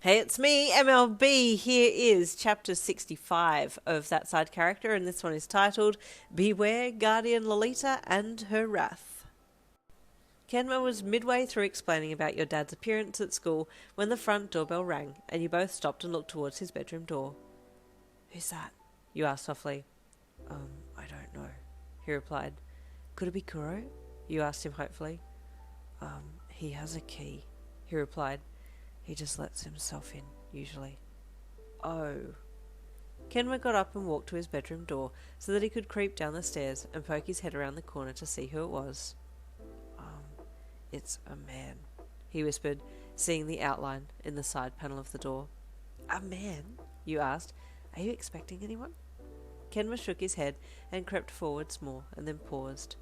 Hey, it's me, MLB. Here is chapter 65 of That Side Character, and this one is titled Beware Guardian Lolita and Her Wrath. Kenma was midway through explaining about your dad's appearance at school when the front doorbell rang, and you both stopped and looked towards his bedroom door. Who's that? You asked softly. I don't know, he replied. Could it be Kuro? You asked him hopefully. He has a key, he replied. He just lets himself in, usually. Oh. Kenma got up and walked to his bedroom door so that he could creep down the stairs and poke his head around the corner to see who it was. It's a man, he whispered, seeing the outline in the side panel of the door. A man? You asked. Are you expecting anyone? Kenma shook his head and crept forwards more and then paused.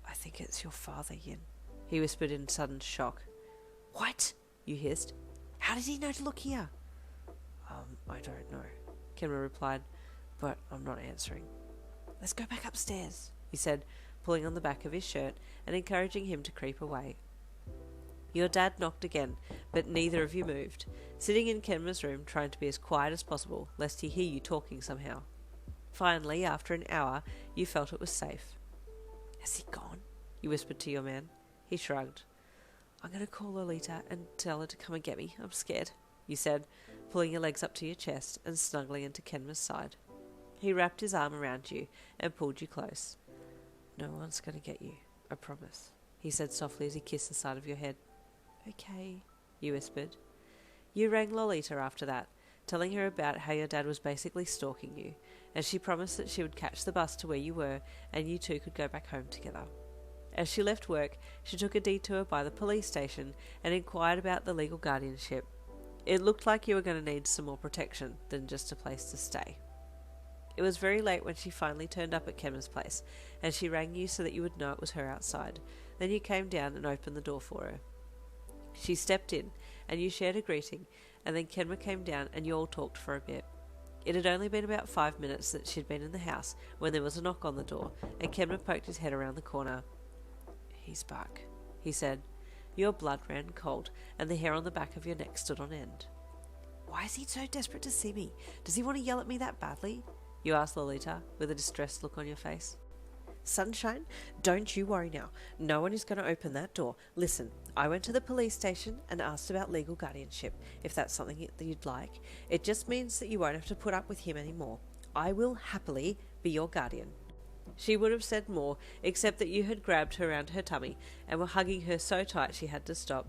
I think it's your father, Yin, he whispered in sudden shock. What? You hissed. How did he know to look here? I don't know, Kenma replied, but I'm not answering. Let's go back upstairs, he said, pulling on the back of his shirt and encouraging him to creep away. Your dad knocked again, but neither of you moved, sitting in Kenma's room trying to be as quiet as possible, lest he hear you talking somehow. Finally, after an hour, you felt it was safe. Has he gone? You whispered to your man. He shrugged. I'm going to call Lolita and tell her to come and get me. I'm scared, you said, pulling your legs up to your chest and snuggling into Kenma's side. He wrapped his arm around you and pulled you close. No one's going to get you, I promise, he said softly as he kissed the side of your head. Okay, you whispered. You rang Lolita after that, telling her about how your dad was basically stalking you, and she promised that she would catch the bus to where you were and you two could go back home together. As she left work, she took a detour by the police station and inquired about the legal guardianship. It looked like you were going to need some more protection than just a place to stay. It was very late when she finally turned up at Kenma's place, and she rang you so that you would know it was her outside. Then you came down and opened the door for her. She stepped in, and you shared a greeting, and then Kenma came down and you all talked for a bit. It had only been about 5 minutes that she'd been in the house when there was a knock on the door, and Kenma poked his head around the corner. He's back, he said. Your blood ran cold, and the hair on the back of your neck stood on end. Why is he so desperate to see me? Does he want to yell at me that badly? You asked Lolita, with a distressed look on your face. Sunshine, don't you worry now. No one is going to open that door. Listen, I went to the police station and asked about legal guardianship, if that's something that you'd like. It just means that you won't have to put up with him anymore. I will happily be your guardian. She would have said more, except that you had grabbed her around her tummy and were hugging her so tight she had to stop.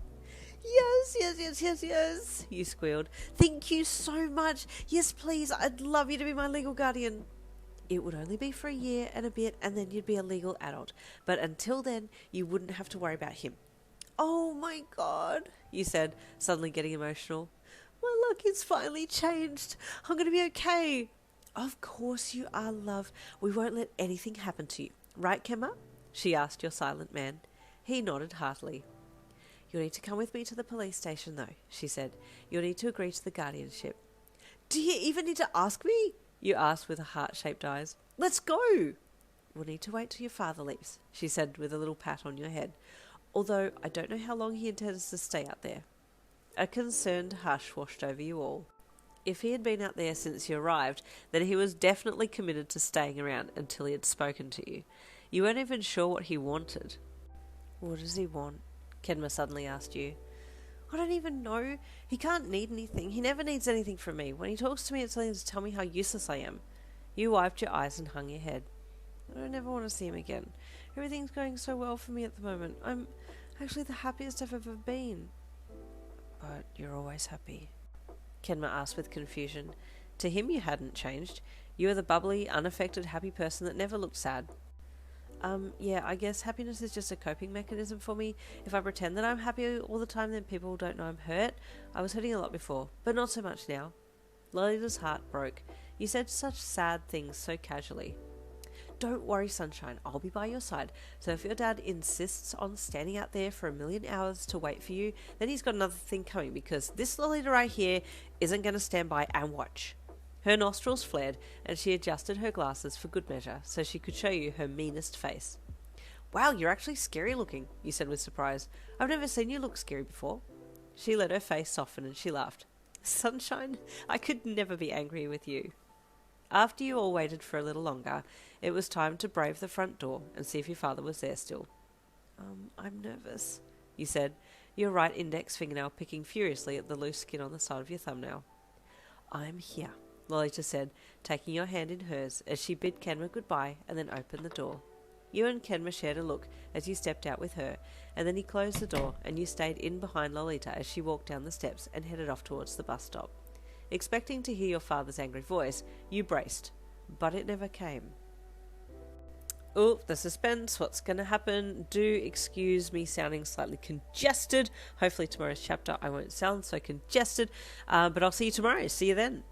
Yes, you squealed. Thank you so much. Yes, please, I'd love you to be my legal guardian. It would only be for a year and a bit, and then you'd be a legal adult. But until then, you wouldn't have to worry about him. Oh my God, you said, suddenly getting emotional. My luck is finally changed. I'm going to be okay. Of course you are, love. We won't let anything happen to you. Right, Kenma? She asked your silent man. He nodded heartily. You'll need to come with me to the police station, though, she said. You'll need to agree to the guardianship. Do you even need to ask me? You asked with heart-shaped eyes. Let's go! We'll need to wait till your father leaves, she said with a little pat on your head. Although I don't know how long he intends to stay out there. A concerned hush washed over you all. If he had been out there since you arrived, then he was definitely committed to staying around until he had spoken to you. You weren't even sure what he wanted. What does he want? Kenma suddenly asked you. I don't even know. He can't need anything. He never needs anything from me. When he talks to me, it's something to tell me how useless I am. You wiped your eyes and hung your head. I don't ever want to see him again. Everything's going so well for me at the moment. I'm actually the happiest I've ever been. But you're always happy, Kenma asked with confusion. To him you hadn't changed. You were the bubbly, unaffected, happy person that never looked sad. Yeah, I guess happiness is just a coping mechanism for me. If I pretend that I'm happy all the time, then people don't know I'm hurt. I was hurting a lot before, but not so much now. Lolita's heart broke. You said such sad things so casually. Don't worry, Sunshine, I'll be by your side. So if your dad insists on standing out there for 1,000,000 hours to wait for you, then he's got another thing coming, because this Lolita right here isn't going to stand by and watch. Her nostrils flared, and she adjusted her glasses for good measure so she could show you her meanest face. Wow, you're actually scary looking, you said with surprise. I've never seen you look scary before. She let her face soften and she laughed. Sunshine, I could never be angry with you. After you all waited for a little longer, it was time to brave the front door and see if your father was there still. I'm nervous, you said, your right index fingernail picking furiously at the loose skin on the side of your thumbnail. I'm here, Lolita said, taking your hand in hers as she bid Kenma goodbye and then opened the door. You and Kenma shared a look as you stepped out with her, and then he closed the door and you stayed in behind Lolita as she walked down the steps and headed off towards the bus stop. Expecting to hear your father's angry voice, you braced, but it never came. Oh, the suspense, what's going to happen? Do excuse me sounding slightly congested. Hopefully tomorrow's chapter I won't sound so congested, but I'll see you tomorrow. See you then.